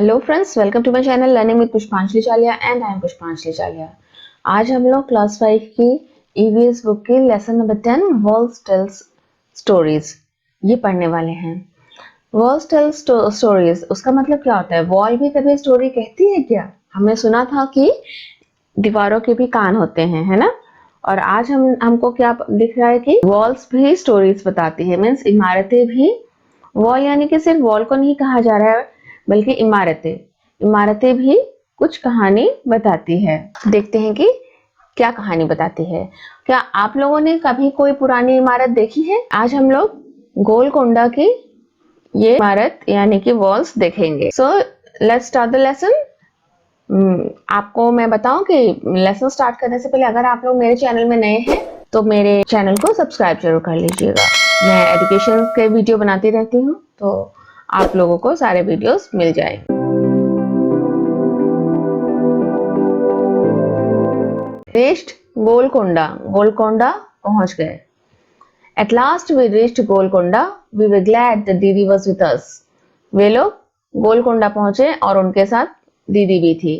Hello friends, welcome to my channel learning with Pushpanjali Chaliya and I am पुष्पांजलि चालिया। आज हम लोग क्लास 5 की ईवीएस बुक की lesson number 10 walls tells stories ये पढ़ने वाले हैं। वॉल्स टेल्स स्टोरीज, उसका मतलब क्या होता है? वॉल भी कभी स्टोरी कहती है क्या? हमने सुना था कि दीवारों के भी कान होते हैं, है ना? और आज हमको क्या दिख रहा है कि वॉल्स भी स्टोरीज बताती है। मीन्स इमारतें भी, वॉल यानी कि सिर्फ वॉल को नहीं कहा जा रहा है बल्कि इमारतें भी कुछ कहानी बताती है। देखते हैं कि क्या कहानी बताती है। क्या आप लोगों ने कभी कोई पुरानी इमारत देखी है? आज हम लोग गोलकोंडा की ये इमारत यानी कि वॉल्स देखेंगे। So let's start the lesson. आपको मैं बताऊं कि लेसन स्टार्ट करने से पहले अगर आप लोग मेरे चैनल में नए हैं तो मेरे चैनल को सब्सक्राइब जरूर कर लीजिएगा। मैं एजुकेशन के वीडियो बनाती रहती हूँ तो आप लोगों को सारे वीडियोस मिल जाएंगे। रीच्ड गोलकोंडा, गोलकोंडा पहुंच गए। At last we reached Golconda, we were glad that दीदी was with us। वे लोग गोलकोंडा पहुंचे और उनके साथ दीदी भी थी।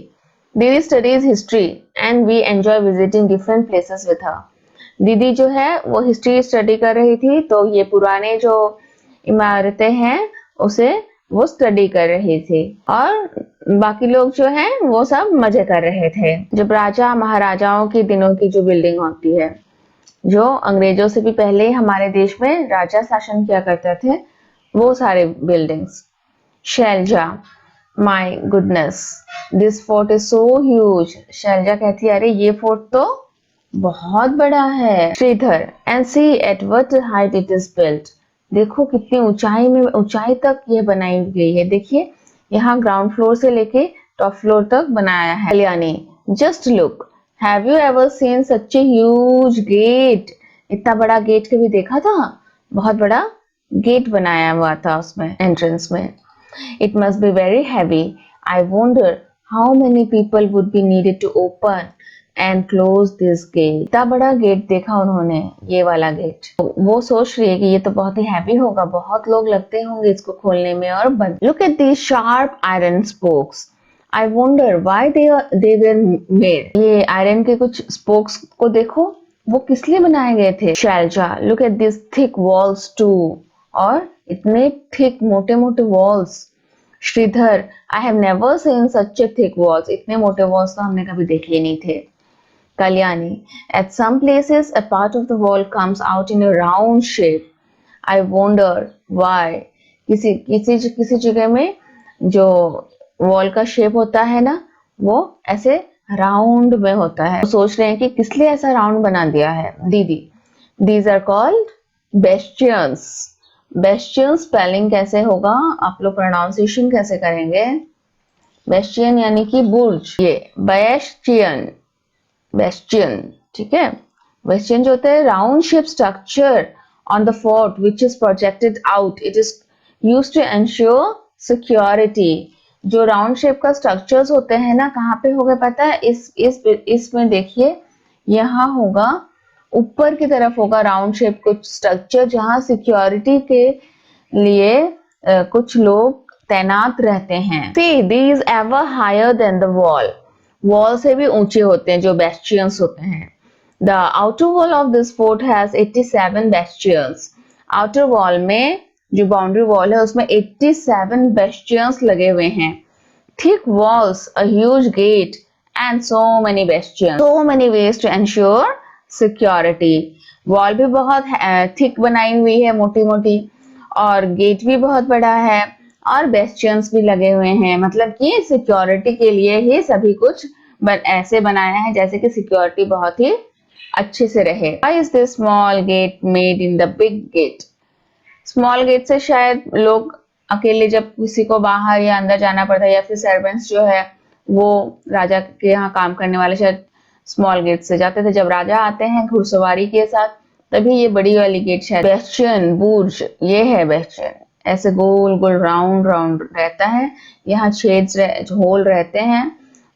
दीदी studies history and we enjoy visiting different places with her. दीदी जो है वो हिस्ट्री स्टडी कर रही थी तो ये पुराने जो इमारतें हैं उसे वो स्टडी कर रही थी और बाकी लोग जो हैं वो सब मजे कर रहे थे। जब राजा महाराजाओं के दिनों की जो बिल्डिंग होती है, जो अंग्रेजों से भी पहले हमारे देश में राजा शासन किया करते थे, वो सारे buildings. Shailaja, my goodness, this fort is so huge. Shailaja कहती है अरे ये फोर्ट तो बहुत बड़ा है। Sridhar, and see at what height it is built. देखो कितनी ऊंचाई तक ये बनाई गई है। देखिए यहाँ ग्राउंड फ्लोर से लेके टॉप फ्लोर तक बनाया है। Kalyani, just look, have you ever seen such a huge gate. इतना बड़ा गेट कभी देखा था? बहुत बड़ा गेट बनाया हुआ था उसमें एंट्रेंस में। It must be very heavy. I wonder how many people would be needed to open and close this gate. इतना बड़ा गेट देखा उन्होंने, ये वाला गेट। वो सोच रही है कि ये तो बहुत ही हैवी होगा, बहुत लोग लगते होंगे इसको खोलने में और बंद। Look at these sharp iron spokes. I wonder why they were made. ये आयरन के कुछ स्पोक्स को देखो, वो किस लिए बनाए गए थे। Shailaja, look at this thick walls too. और इतने थिक मोटे मोटे walls. Sridhar, I have never seen such a thick walls. इतने मोटे वॉल्स तो हमने कभी देखे ही नहीं थे। Kalyani, at some places a part of the wall comes out in a round shape. I wonder why. किसी जगह में जो वॉल का शेप होता है ना, वो ऐसे राउंड में होता है। तो सोच रहे हैं कि किस लिए ऐसा राउंड बना दिया है। दीदी, these are called bastions। Bastion spelling कैसे होगा, आप लोग प्रोनाउंसिएशन कैसे करेंगे? बेस्टियन यानी कि बुर्ज, ये बेस्टियन, ठीक है। बेस्टियन जो होता है round shape structure on the fort which is projected out. It is used to ensure security. जो राउंड शेप का स्ट्रक्चर्स होते हैं ना, कहाँ पे होगा पता है? इसमें देखिए, यहाँ होगा, ऊपर की तरफ होगा राउंड शेप कुछ स्ट्रक्चर जहाँ सिक्योरिटी के लिए कुछ लोग तैनात रहते हैं। See, these ever higher than the wall। Wall से भी ऊंचे होते हैं जो बेस्टियंस होते हैं। The outer wall of this fort has 87 bastions. Outer wall में जो बाउंड्री वॉल है उसमें 87 बेस्टियंस लगे हुए हैं। Thick walls, a huge gate and so many bastions, so many ways to ensure security. Wall भी बहुत थिक बनाई हुई है, मोटी मोटी, और गेट भी बहुत बड़ा है और बेस्टियंस भी लगे हुए हैं। मतलब कि सिक्योरिटी के लिए ही सभी कुछ ऐसे बनाया है जैसे कि सिक्योरिटी बहुत ही अच्छे से रहे। Why is this small gate made in the big gate? Small gate से शायद लोग अकेले जब किसी को बाहर या अंदर जाना पड़ता है, या फिर सर्वेंट्स जो है वो राजा के यहाँ काम करने वाले शायद स्मॉल गेट से जाते थे। जब राजा आते हैं घुड़सवारी के साथ तभी ये बड़ी वाली गेट शायद। बेस्टियन, बुर्ज, ये है बेस्टियन। ऐसे गोल गोल राउंड राउंड रहता है, यहाँ होल रहते हैं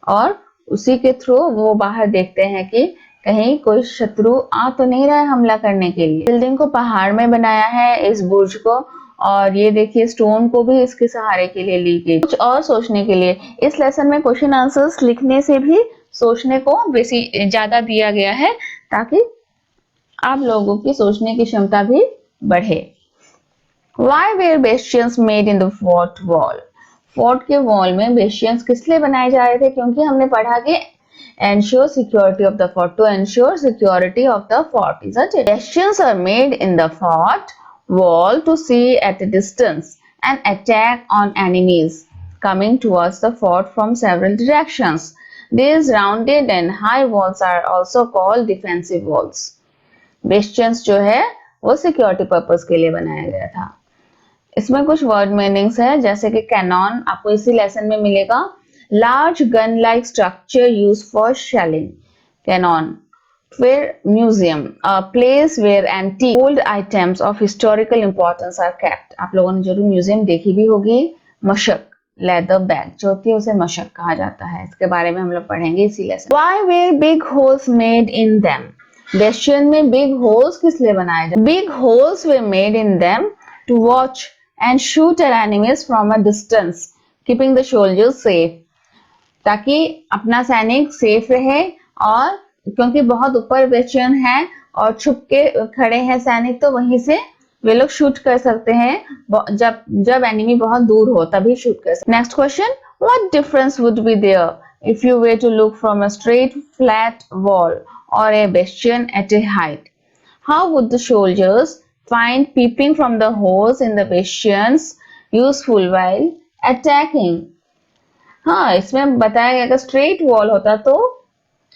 और उसी के थ्रू वो बाहर देखते हैं कि कहीं कोई शत्रु आ तो नहीं रहा है हमला करने के लिए। बिल्डिंग को पहाड़ में बनाया है, इस बुर्ज को, और ये देखिए स्टोन को भी इसके सहारे के लिए ली गई, कुछ और सोचने के लिए। इस लेसन में क्वेश्चन आंसर्स लिखने से भी सोचने को बेसी ज्यादा दिया गया है ताकि आप लोगों की सोचने की क्षमता भी बढ़े। Why were bastions made in the fort wall? Fort के वॉल में बेस्टियंस किस लिए बनाए जा रहे थे? क्योंकि हमने पढ़ा कि ensure security of the fort, to ensure security of the fort, isn't it? Bastions are made in the fort wall to see at a distance and attack on enemies coming towards the fort from several directions. These rounded and high walls are also called defensive walls. Bastions जो है वो security purpose के लिए बनाया गया था। इसमें कुछ वर्ड मीनिंग्स है जैसे कि कैनॉन, आपको इसी लेसन में मिलेगा। Large gun like structure use for shelling, cannon. फिर museum, a place where antique old items of historical importance are kept, आप लोगों ने जरूर म्यूजियम देखी भी होगी। मशक, लेदर बैग जो होती है उसे मशक कहा जाता है, इसके बारे में हम लोग पढ़ेंगे इसी lesson. Why were big holes made in them, bastion में बिग होल्स किस लिए बनाए जाते? Big holes were made in them to watch and shoot at enemies from a distance, keeping the soldiers safe, ताकि अपना सैनिक सेफ रहे। और क्योंकि बहुत ऊपर बेस्टियन है और छुप के खड़े हैं सैनिक, तो वहीं से वे लोग शूट कर सकते हैं जब एनिमी बहुत दूर हो, तभी शूट कर सकते। Next question, what difference would be there if you were to look from a straight flat wall और a bastion at a height? How would the soldiers find peeping from the holes in the bastions useful while attacking? हाँ, इसमें बताया गया कि straight wall होता तो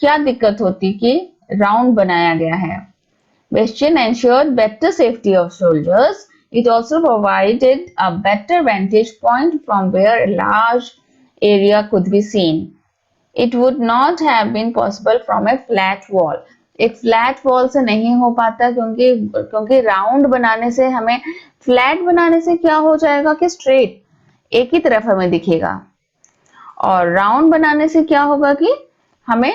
क्या दिक्कत होती कि राउंड बनाया गया है। Bastion ensured better safety of soldiers. It also provided a better vantage point from where a large area could be seen. It would not have been possible from a flat wall. एक flat wall से नहीं हो पाता क्योंकि round बनाने से, हमें flat बनाने से क्या हो जाएगा कि स्ट्रेट एक ही तरफ हमें दिखेगा, और राउंड बनाने से क्या होगा कि हमें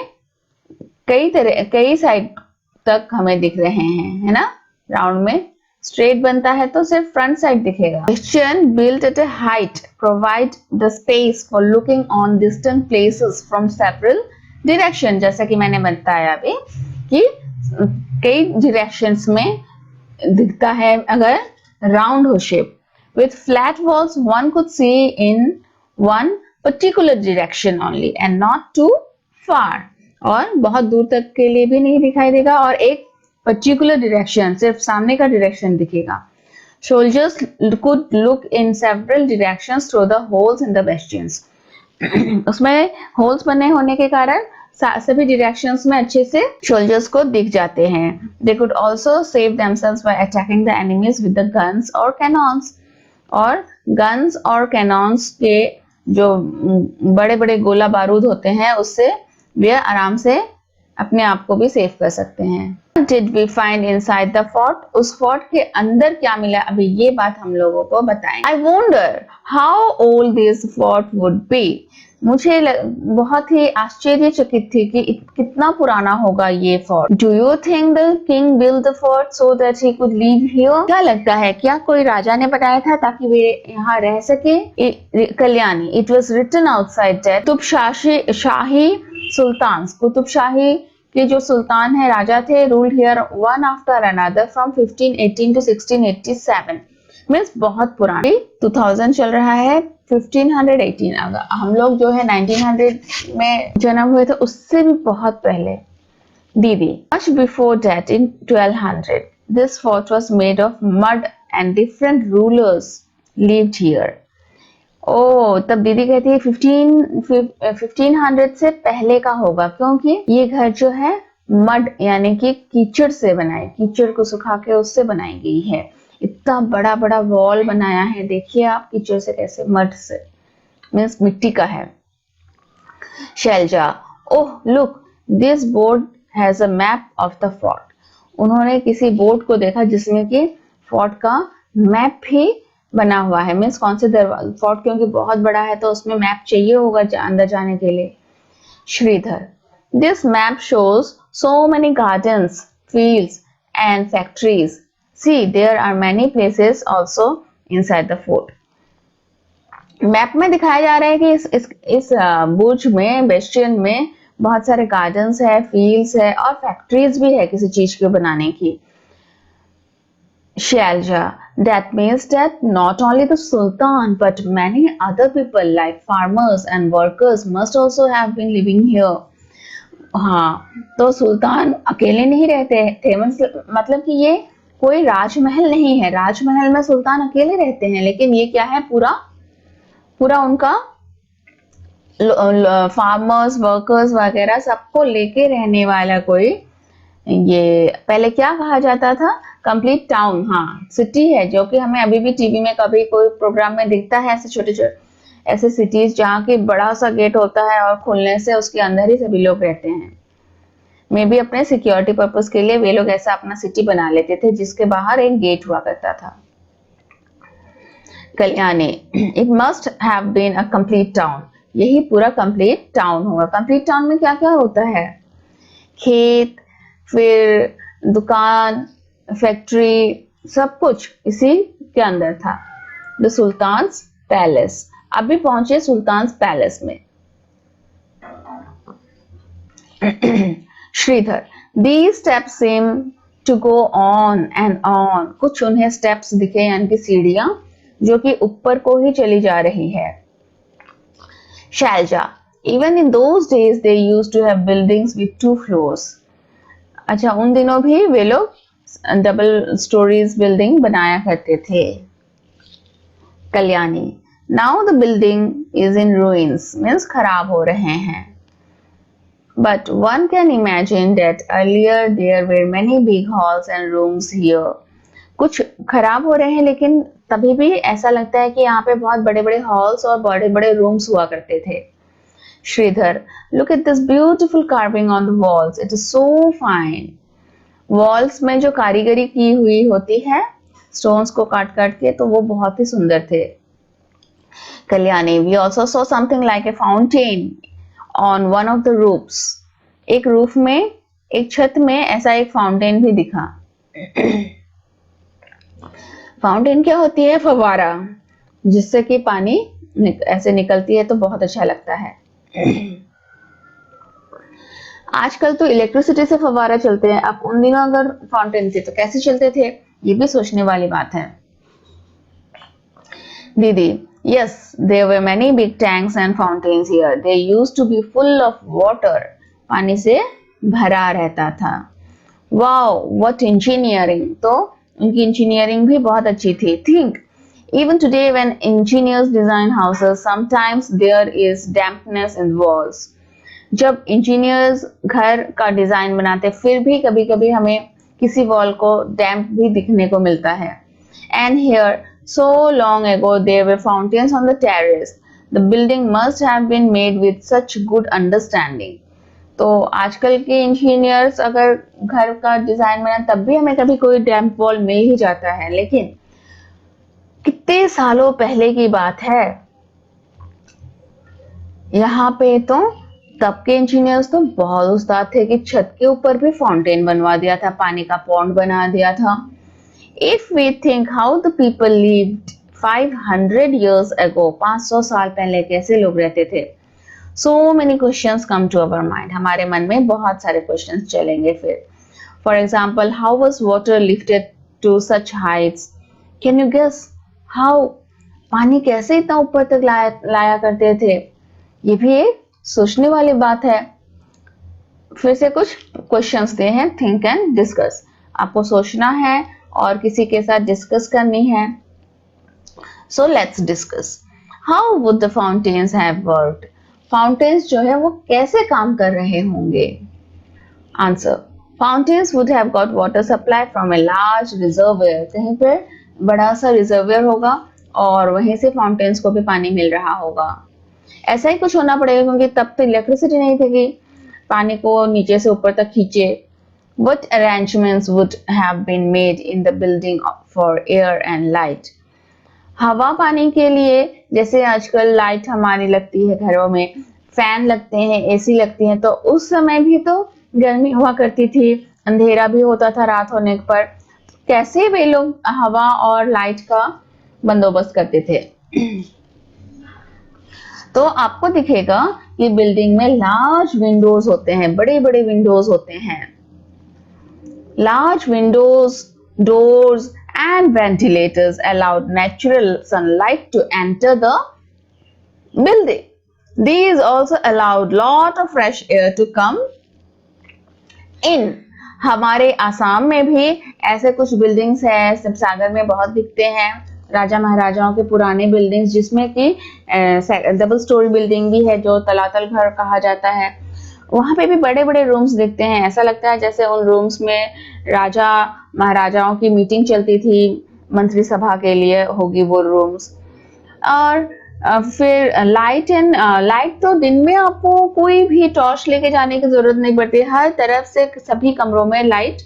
कई साइड तक हमें दिख रहे हैं, है ना। राउंड में स्ट्रेट बनता है तो सिर्फ फ्रंट साइड दिखेगा। Bastion built at a height provide the space for looking on distant places from several direction, जैसा कि मैंने बताया अभी कि कई डायरेक्शंस में दिखता है अगर राउंड हो shape. With flat walls one could see in one particular direction only and not too far, और बहुत दूर तक के लिए भी नहीं दिखाई देगा और एक पर्टिकुलर डायरेक्शन, सिर्फ सामने का डायरेक्शन दिखेगा। Soldiers could look in several directions through the holes in the bastions. उसमें होल्स बने होने के कारण सभी डायरेक्शंस में अच्छे से सोल्जर्स को दिख जाते हैं। They could also save themselves by attacking the enemies with the guns or cannons. और गन्स और कैनॉन्स के जो बड़े बड़े गोला बारूद होते हैं उससे वे आराम से अपने आप को भी सेव कर सकते हैं। What did we find inside the fort? उस फोर्ट के अंदर क्या मिला, अभी ये बात हम लोगों को बताएं। I wonder how old this fort would be. मुझे बहुत ही आश्चर्यचकित थी कि कितना पुराना होगा ये fort. Do you think the king built the fort so that he could live here? क्या लगता है, क्या कोई राजा ने बनाया था ताकि वे यहाँ रह सके? Kalyani, it was written outside that Qutub शाही सुल्तान, कुतुब शाही के जो सुल्तान है, राजा थे, ruled here one after another from 1518 to 1687. Means बहुत पुराना, 2000 चल रहा है, 1518, अगर हम लोग जो है 1900 में जन्म हुए थे उससे भी बहुत पहले। दीदी, much before that in 1200 this fort was made of mud and different rulers lived here. ओ, तब दीदी कहती है 1500 से पहले का होगा, क्योंकि ये घर जो है मड यानी कि कीचड़ से बनाए, कीचड़ को सुखा के उससे बनाई गई है। इतना बड़ा बड़ा वॉल बनाया है, देखिए आप कीचड़ से कैसे, मड से मीन्स मिट्टी का है। Shailaja, oh look this board has a map of the fort. उन्होंने किसी बोर्ड को देखा जिसमें कि फोर्ट का मैप भी बना हुआ है। मीन्स कौन से दरवाजा, फोर्ट क्योंकि बहुत बड़ा है तो उसमें मैप चाहिए होगा अंदर जाने के लिए। Sridhar, this map shows so many gardens, fields and factories. See, there are many places also inside the fort. Map में दिखाया जा रहा है कि इस बुर्ज में, बेस्टियन में बहुत सारे गार्डन्स है, फील्ड्स है और फैक्ट्रीज भी है किसी चीज को बनाने की. Shailja, that means that not only the Sultan but many other people like farmers and workers must also have been living here. हाँ, तो सुल्तान अकेले नहीं रहते थे, मतलब कि ये कोई राजमहल नहीं है. राजमहल में सुल्तान अकेले रहते हैं, लेकिन ये क्या है, पूरा पूरा उनका फार्मर्स, वर्कर्स वगैरह सबको लेके रहने वाला कोई, ये पहले क्या कहा जाता था, कंप्लीट टाउन. हाँ, सिटी है, जो कि हमें अभी भी टीवी में कभी कोई प्रोग्राम में दिखता है, ऐसे छोटे छोटे ऐसे सिटीज जहाँ की बड़ा सा गेट होता है और खुलने से उसके अंदर ही सभी लोग रहते हैं. मे बी अपने सिक्योरिटी पर्पस के लिए वे लोग ऐसा अपना सिटी बना लेते थे जिसके बाहर एक गेट हुआ करता था. Kalyani, it must have been a complete town. यही पूरा कंप्लीट टाउन होगा. कंप्लीट टाउन में क्या क्या होता है, खेत, फिर दुकान, फैक्ट्री, सब कुछ इसी के अंदर था. The sultan's palace. अभी पहुंचे सुल्तान्स पैलेस में. Shridhar, these steps seem to go on and on. कुछ उन्हें स्टेप्स दिखे, यानी कि सीढ़ियां जो कि ऊपर को ही चली जा रही है. Selja, even in those days they used to have buildings with 2 floors. अच्छा, उन दिनों भी वे लोग डबल स्टोरीज बिल्डिंग बनाया करते थे. Kalyani, now the building is in ruins, means खराब हो रहे हैं. But one can imagine that earlier there were many big halls and rooms here. कुछ खराब हो रहे हैं, लेकिन तभी भी ऐसा लगता है कि यहाँ पे बहुत बड़े बड़े हॉल्स और बड़े बड़े रूम्स हुआ करते थे. Sridhar, look at this beautiful carving on the walls. It is so fine. Walls में जो कारीगरी की हुई होती है स्टोन्स को काट काट के, तो वो बहुत ही सुंदर थे. Kalyani, we also saw something like a fountain on one of the roofs. एक रूफ में, एक छत में ऐसा एक फाउंटेन भी दिखा. फाउंटेन क्या होती है, फव्वारा, जिससे कि पानी ऐसे निकलती है तो बहुत अच्छा लगता है. आजकल तो इलेक्ट्रिसिटी से फव्वारा चलते हैं, अब उन दिनों अगर फाउंटेन थे तो कैसे चलते थे, ये भी सोचने वाली बात है. दीदी, yes, there were many big tanks and fountains here. They used to be full of water. पानी से भरा रहता था. Wow, what engineering! तो उनकी इंजीनियरिंग भी बहुत अच्छी थी. Think, even today when engineers design houses, sometimes there is dampness in walls. जब इंजीनियर्स घर का डिजाइन बनाते, फिर भी कभी कभी हमें किसी वॉल को डैम्प भी दिखने को मिलता है. And here, so long ago there were fountains on the terrace. The building must have been made with such good understanding. तो आजकल के इंजीनियर्स अगर घर का डिजाइन बनाए तब भी हमें कभी कोई डैम्प वॉल मिल ही जाता है, लेकिन कितने सालों पहले की बात है. यहाँ पे तो तब के इंजीनियर्स तो बहुत उस्ताद थे कि छत के ऊपर भी फाउंटेन बनवा दिया था, पानी का पॉन्ड बना दिया था. If we think how the people lived 500 years ago, 500 साल पहले कैसे लोग रहते थे, so many questions come to our mind. हमारे मन में बहुत सारे questions चलेंगे फिर. For example, how was water lifted to such heights? Can you guess how? पानी कैसे इतना ऊपर तक लाया करते थे, ये भी एक सोचने वाली बात है. फिर से कुछ क्वेश्चंस दे हैं, थिंक एंड डिस्कस. आपको सोचना है और किसी के साथ डिस्कस करनी है. So let's discuss. How would the fountains have worked? Fountains जो है वो कैसे काम कर रहे होंगे? Answer, fountains would have got water supply from a large reservoir. कहीं पे बड़ा सा रिजर्वियर होगा और वहीं से फाउंटेन्स को भी पानी मिल रहा होगा. ऐसा ही कुछ होना पड़ेगा, क्योंकि तब तो इलेक्ट्रिसिटी नहीं थी कि पानी को नीचे से ऊपर तक खींचे. What arrangements would have been made in the building for air and light? हवा पानी के लिए, जैसे आजकल लाइट हमारी लगती है घरों में, फैन लगते हैं, एसी लगती हैं, तो उस समय भी तो गर्मी हुआ करती थी, अंधेरा भी होता था रात होने पर. कैसे वे लोग हवा और लाइट का बंदोबस्त करते थे। तो आपको दिखेगा कि बिल्डिंग में लार्ज विंडोज होते हैं, बड़े बड़े विंडोज होते हैं। Large Windows, doors and ventilators allowed natural sunlight to enter the building. These also allowed lot of fresh air to come in. हमारे आसाम में भी ऐसे कुछ बिल्डिंग्स हैं, शिवसागर में बहुत दिखते हैं, राजा महाराजाओं के पुराने बिल्डिंग्स, जिसमें कि डबल स्टोरी बिल्डिंग भी है जो तलातल घर कहा जाता है। वहां पे भी बड़े बड़े रूम्स दिखते हैं, ऐसा लगता है जैसे उन रूम्स में राजा महाराजाओं की मीटिंग चलती थी, मंत्री सभा के लिए होगी वो रूम्स। और फिर लाइट तो दिन में आपको कोई भी टॉर्च लेके जाने की जरूरत नहीं पड़ती, हर तरफ से सभी कमरों में लाइट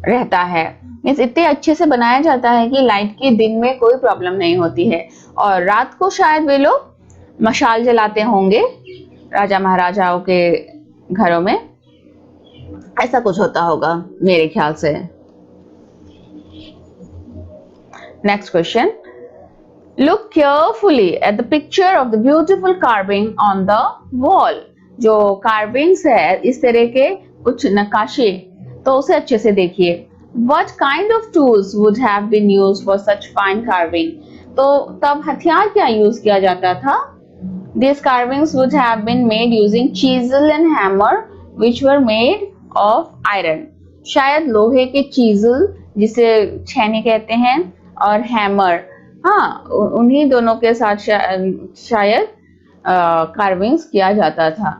रहता है। मीन्स इतने अच्छे से बनाया जाता है कि लाइट की दिन में कोई प्रॉब्लम नहीं होती है। और रात को शायद वे लोग मशाल जलाते होंगे राजा महाराजाओं के घरों में, ऐसा कुछ होता होगा मेरे ख्याल से। Next question, Look carefully at the picture of the beautiful carving on the wall. जो carvings है, इस तरह के कुछ नक्काशी, तो उसे अच्छे से देखिए। What kind of tools would have been used for such fine carving? तो तब हथियार क्या यूज किया जाता था? These carvings would have been made using chisel and hammer, which were made of iron. शायद लोहे के chisel, जिसे छेनी कहते हैं, और hammer, हाँ, उन्हीं दोनों के साथ शायद कार्विंग्स किया जाता था।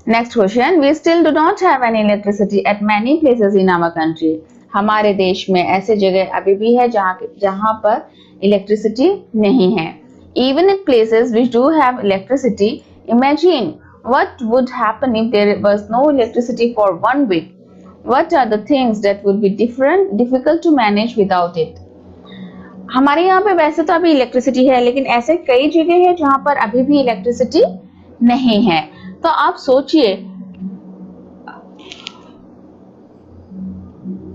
Next question, we still do not have any electricity at many places in our country. हमारे देश में ऐसे जगह अभी भी है जहां पर इलेक्ट्रिसिटी नहीं है. Even in places which do have electricity, imagine what would happen if there was no electricity for 1 week. What are the things that would be difficult to manage without it? हमारे यहाँ पे वैसे तो अभी electricity है, लेकिन ऐसे कई जगह है जहां पर अभी भी इलेक्ट्रिसिटी नहीं है. तो आप सोचिए,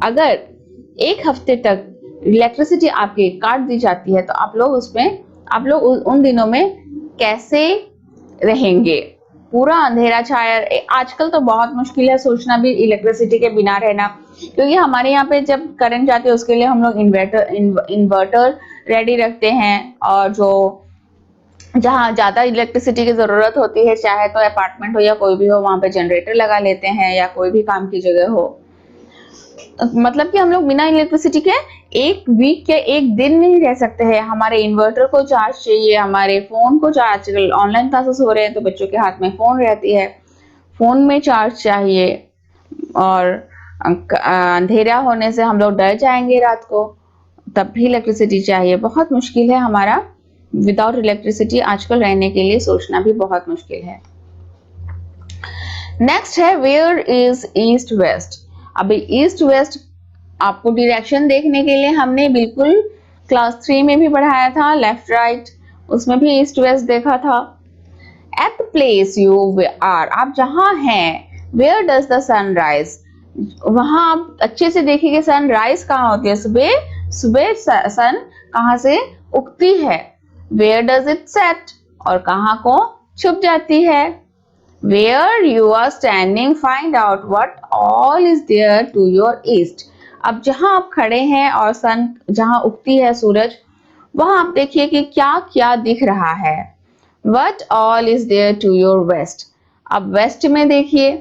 अगर एक हफ्ते तक इलेक्ट्रिसिटी आपके काट दी जाती है तो आप लोग उन दिनों में कैसे रहेंगे? पूरा अंधेरा छाया. आजकल तो बहुत मुश्किल है सोचना भी इलेक्ट्रिसिटी के बिना रहना, क्योंकि हमारे यहाँ पे जब करंट जाते है उसके लिए हम लोग इन्वर्टर रेडी रखते हैं, और जो जहाँ ज्यादा इलेक्ट्रिसिटी की जरूरत होती है, चाहे तो अपार्टमेंट हो या कोई भी हो, वहां पे जनरेटर लगा लेते हैं, या कोई भी काम की जगह हो. मतलब कि हम लोग बिना इलेक्ट्रिसिटी के एक वीक के एक दिन नहीं रह सकते हैं. हमारे इन्वर्टर को चार्ज चाहिए, हमारे फोन को चार्ज, आजकल ऑनलाइन क्लासेस हो रहे हैं तो बच्चों के हाथ में फोन रहती है, फोन में चार्ज चाहिए. और अंधेरा होने से हम लोग डर जाएंगे रात को, तब भी इलेक्ट्रिसिटी चाहिए. बहुत मुश्किल है हमारा विदाउट इलेक्ट्रिसिटी आजकल रहने के लिए सोचना भी बहुत मुश्किल है. नेक्स्ट है वेयर इज ईस्ट वेस्ट. अभी ईस्ट वेस्ट आपको डायरेक्शन देखने के लिए हमने बिल्कुल क्लास 3 में भी पढ़ाया था, लेफ्ट राइट, उसमें भी ईस्ट वेस्ट देखा था. At the place you are, आप जहां हैं, where does the sun rise, वहां आप अच्छे से देखिए सनराइज कहाँ होती है. सुबह सन कहाँ से उगती है. वेयर डज इट सेट, और कहाँ को छुप जाती है. Where you are standing, find out what all is there to your east. अब जहां आप खड़े हैं और सन जहां उगती है सूरज, वहां आप देखिए कि क्या क्या दिख रहा है. What all is there to your west. अब वेस्ट में देखिए,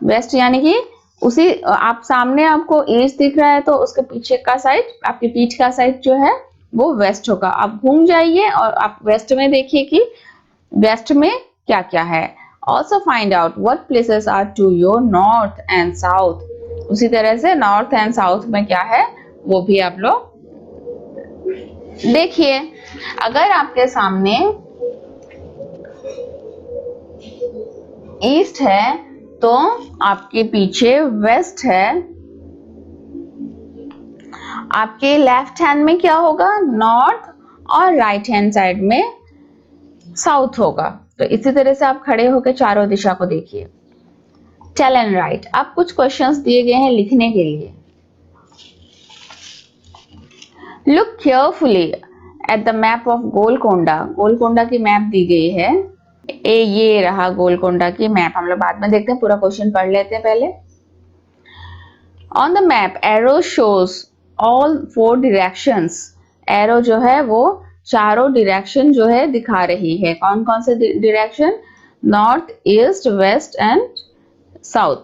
वेस्ट यानी कि उसी आप सामने आपको ईस्ट दिख रहा है तो उसके पीछे का साइड, आपकी पीठ का साइड जो है वो वेस्ट होगा. आप घूम जाइए और आप वेस्ट में देखिए कि वेस्ट में क्या क्या है. Also find out what places are to your north and south. उसी तरह से नॉर्थ एंड साउथ में क्या है वो भी आप लोग देखिए. अगर आपके सामने ईस्ट है तो आपके पीछे वेस्ट है. आपके लेफ्ट हैंड में क्या होगा, नॉर्थ, और राइट हैंड साइड में साउथ होगा. तो इसी तरह से आप खड़े होकर चारों दिशा को देखिए. Tell and write. अब कुछ क्वेश्चंस दिए गए हैं लिखने के लिए. Look carefully at the map of Golconda. Golconda की मैप दी गई है। ये रहा गोलकोंडा की मैप। हम लोग बाद में देखते हैं, पूरा क्वेश्चन पढ़ लेते हैं पहले। On the map arrow shows all 4 directions. Arrow जो है वो चारों डायरेक्शन जो है दिखा रही है। कौन कौन से direction? North, east, west and south.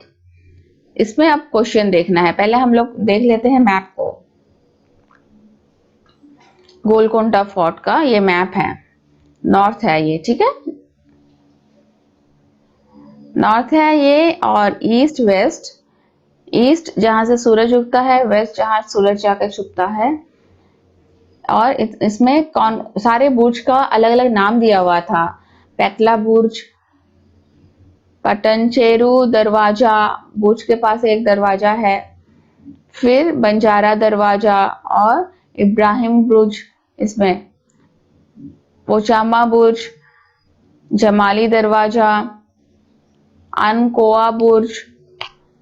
इसमें अब क्वेश्चन देखना है। पहले हम लोग देख लेते हैं मैप को। गोलकोंडा फोर्ट का ये मैप है। नॉर्थ है ये, ठीक है, नॉर्थ है ये, और ईस्ट वेस्ट। ईस्ट जहां से सूरज उगता है, वेस्ट जहां सूरज जाकर छुपता है। और इसमें कौन सारे बुर्ज का अलग अलग नाम दिया हुआ था। पेटला बुर्ज, पटनचेरू दरवाजा, बुर्ज के पास एक दरवाजा है, फिर बंजारा दरवाजा और इब्राहिम बुर्ज, इसमें पोचामा बुर्ज, जमाली दरवाजा, अनकोआ बुर्ज,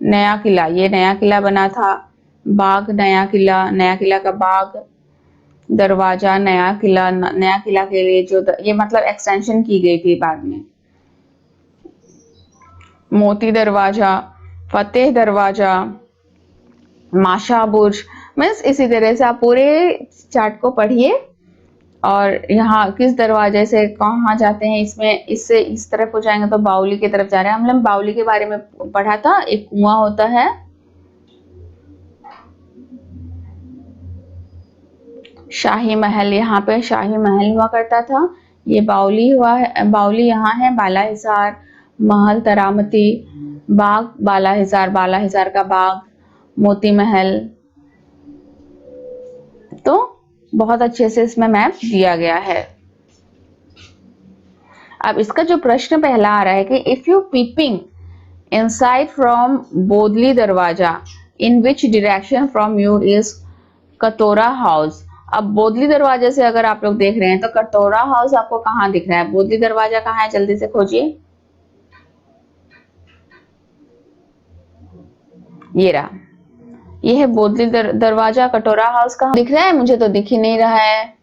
नया किला, ये नया किला बना था, बाग नया किला का बाग, दरवाजा नया किला के लिए जो ये मतलब एक्सटेंशन की गई थी बाद में। मोती दरवाजा, फतेह दरवाजा, माशा बुर्ज। मीन्स इसी तरह से आप पूरे चार्ट को पढ़िए और यहाँ किस दरवाजे से कहाँ जाते हैं। इसमें इससे इस तरफ हो जाएंगे तो बाउली की तरफ जा रहे हैं। हम लोग बाउली के बारे में पढ़ा था। एक कुआं होता है, शाही महल, यहाँ पे शाही महल हुआ करता था। ये बाउली हुआ है, बाउली यहाँ है। बालाहिसार महल, तरामती बाग, बालाहिसार का बाग, मोती महल। तो बहुत अच्छे से इसमें मैप दिया गया है। अब इसका जो प्रश्न पहला आ रहा है कि if you peeping inside from Bodli Darwaza in which direction from you is Katora house. अब बोदली दरवाजे से अगर आप लोग देख रहे हैं तो कटोरा हाउस आपको कहाँ दिख रहा है? बोदली दरवाजा कहाँ है? जल्दी से खोजिए। ये रहा, ये है बोदली दरवाजा। कटोरा हाउस कहाँ दिख रहा है? मुझे तो दिख ही नहीं रहा है।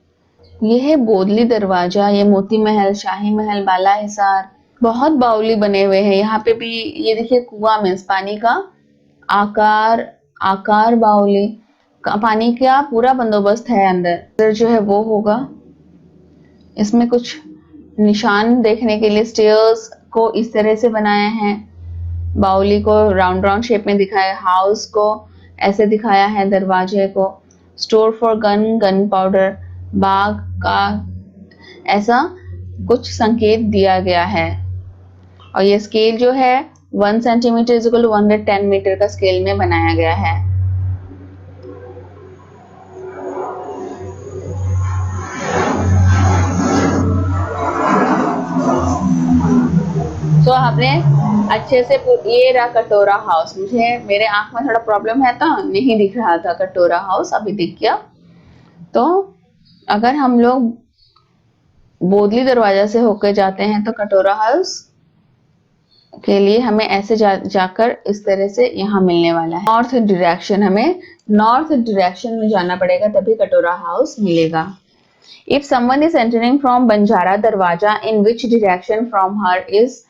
ये है बोदली दरवाजा, ये मोती महल, शाही महल, बालाहिसार। बहुत बाउली बने हुए हैं। यहाँ पे भी ये देखिए कुआं में पानी का आकार बाउली का पानी का पूरा बंदोबस्त है अंदर जो है वो होगा। इसमें कुछ निशान देखने के लिए स्टेयर्स को इस तरह से बनाया है। बाउली को राउंड शेप में दिखाया, हाउस को ऐसे दिखाया है, दरवाजे को। स्टोर फॉर गन पाउडर, बाग का ऐसा कुछ संकेत दिया गया है। और ये स्केल जो है 1 centimetre is equal to 110 metre का स्केल में बनाया गया है। तो आपने अच्छे से ये रहा कटोरा हाउस। मुझे मेरे आंख में थोड़ा प्रॉब्लम है तो नहीं दिख रहा था कटोरा हाउस, अभी दिख गया। तो अगर हम लोग बोदली दरवाजा से होकर जाते हैं तो कटोरा हाउस के लिए हमें ऐसे जाकर इस तरह से यहाँ मिलने वाला है। नॉर्थ डायरेक्शन, हमें नॉर्थ डायरेक्शन में जाना पड़ेगा तभी कटोरा हाउस मिलेगा। If someone is entering from Banjara Darwaza in which direction from her is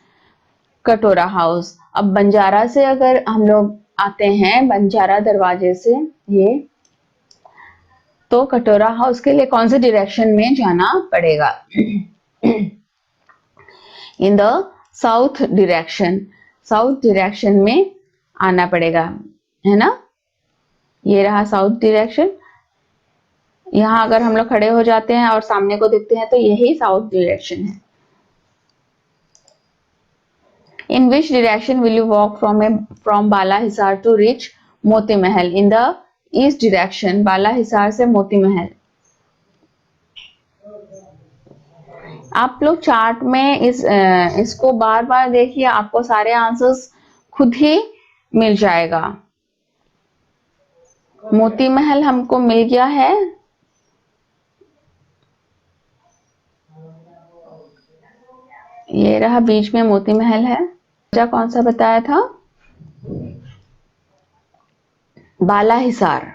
Katora house. अब बंजारा से अगर हम लोग आते हैं, बंजारा दरवाजे से ये, तो कटोरा हाउस के लिए कौन से डायरेक्शन में जाना पड़ेगा? इन द साउथ डायरेक्शन में आना पड़ेगा, है ना। ये रहा साउथ डायरेक्शन। यहाँ अगर हम लोग खड़े हो जाते हैं और सामने को देखते हैं तो यही साउथ डायरेक्शन है। In which direction will you walk from बालाहिसार to reach Moti Mahal? In the east direction, बालाहिसार से मोती महल। आप लोग चार्ट में इसको बार बार देखिए, आपको सारे आंसर्स खुद ही मिल जाएगा। मोती महल हमको मिल गया है। ये रहा बीच में मोती महल है। कौन सा बताया था? बालाहिसार।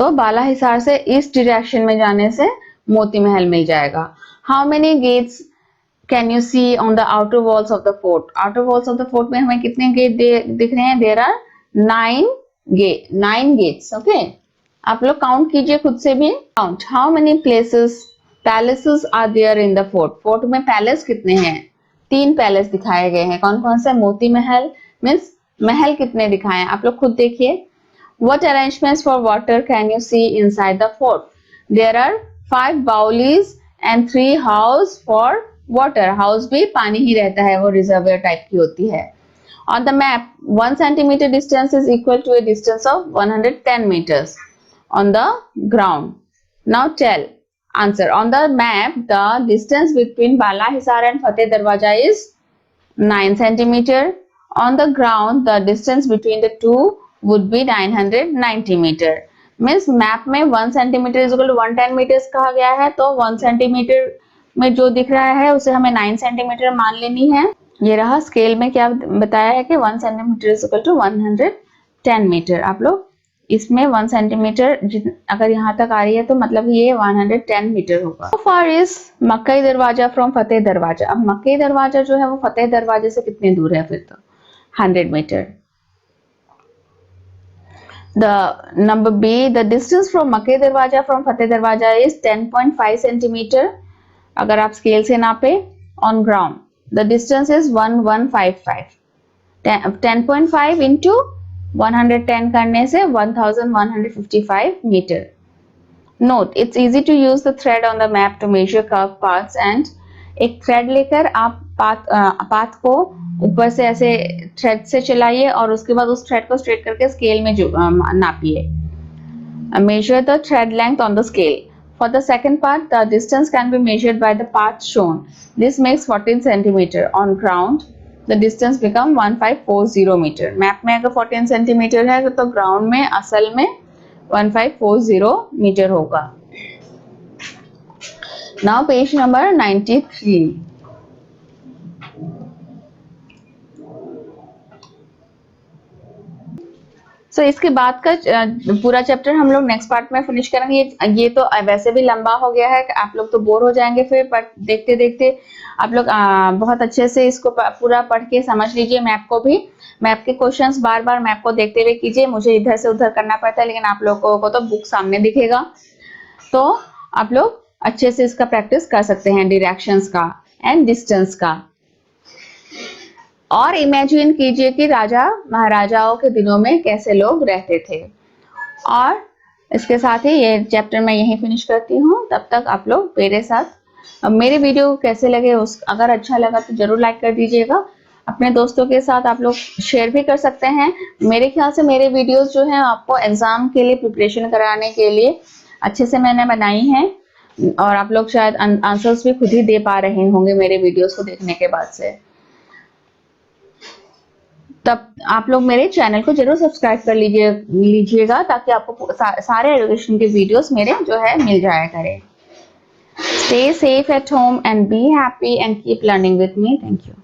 तो बालाहिसार से ईस्ट डायरेक्शन में जाने से मोती महल मिल जाएगा। How many gates can you see on the outer walls of the fort? Outer walls of the fort में हमें कितने गेट दिख रहे हैं? There are 9 gets. ओके, आप लोग काउंट कीजिए खुद से भी। Count how many palaces are there in the fort? Fort में पैलेस कितने हैं? 3 पैलेस दिखाए गए हैं। कौन कौन से? मोती महल मीन्स महल कितने दिखाए हैं आप लोग खुद देखिए। What arrangements for water can you see inside the fort? There are 5 bowls and 3 houses for water. House भी पानी ही रहता है, वो रिजर्वर टाइप की होती है। On the map, 1 centimeter distance is equal to a distance of 110 meters on the ground. Now tell answer. On the map, the distance between Balahisar and Fateh Darwaja is 9 centimeter. On the ground, the distance between the two would be 990 meter. Means map में 1 centimetre is equal to 110 metres कहा गया है, तो 1 centimetre में जो दिख रहा है उसे हमें 9 सेंटीमीटर मान लेनी है। ये रहा। स्केल में क्या बताया है कि 1 centimetre is equal to 110 metre. आप लोग इसमें 1 सेंटीमीटर अगर यहाँ तक आ रही है तो मतलब ये 110 मीटर होगा। How far is मक्कई दरवाजा फ्रॉम फतेह दरवाजा? अब मक्कई दरवाजा जो है वो फतेह दरवाजे से कितने दूर है? फिर तो 100 metre. The number B, the distance from Makkah Darwaja from Fateh Darwaja is 10.5 centimeter. अगर आप स्केल से नापे on ground, the distance is 1155. 10.5 into 110 करने से 1155 meter. Note, it's easy to use the thread on the map to measure curved paths and एक thread लेकर आप path को ऊपर से ऐसे थ्रेड से चलाइए और उसके बाद उस थ्रेड को स्ट्रेट करके स्केल में नापिए। Measure the thread length on the scale. For the second part, the distance can be measured by the path shown. This makes 14 centimeter. On ground, the distance become 1540 meter. Map में अगर 14 centimetre है तो ground में असल में 1540 metre होगा। Now page number 93. So इसके बाद का पूरा चैप्टर हम लोग नेक्स्ट पार्ट में फिनिश करेंगे। ये तो वैसे भी लंबा हो गया है, आप लोग तो बोर हो जाएंगे फिर, बट देखते देखते आप लोग बहुत अच्छे से इसको पूरा पढ़ के समझ लीजिए। मैप को भी, मैप के क्वेश्चंस बार बार मैप को देखते हुए कीजिए। मुझे इधर से उधर करना पड़ता है, लेकिन आप लोगों को तो बुक सामने दिखेगा, तो आप लोग अच्छे से इसका प्रैक्टिस कर सकते हैं, डायरेक्शंस का एंड डिस्टेंस का। और इमेजिन कीजिए कि राजा महाराजाओं के दिनों में कैसे लोग रहते थे। और इसके साथ ही ये चैप्टर मैं यहीं फिनिश करती हूँ। तब तक आप लोग मेरे साथ, मेरे वीडियो कैसे लगे अगर अच्छा लगा तो जरूर लाइक कर दीजिएगा। अपने दोस्तों के साथ आप लोग शेयर भी कर सकते हैं। मेरे ख्याल से मेरे वीडियोस जो हैं आपको एग्जाम के लिए प्रिपरेशन कराने के लिए अच्छे से मैंने बनाई हैं, और आप लोग शायद आंसर्स भी खुद ही दे पा रहे होंगे मेरे वीडियोस को देखने के बाद से। तब आप लोग मेरे चैनल को जरूर सब्सक्राइब कर लीजिएगा ताकि आपको सारे एजुकेशन के वीडियोस मेरे जो है मिल जाया करें। Stay safe at home and be happy and keep learning with me. Thank you.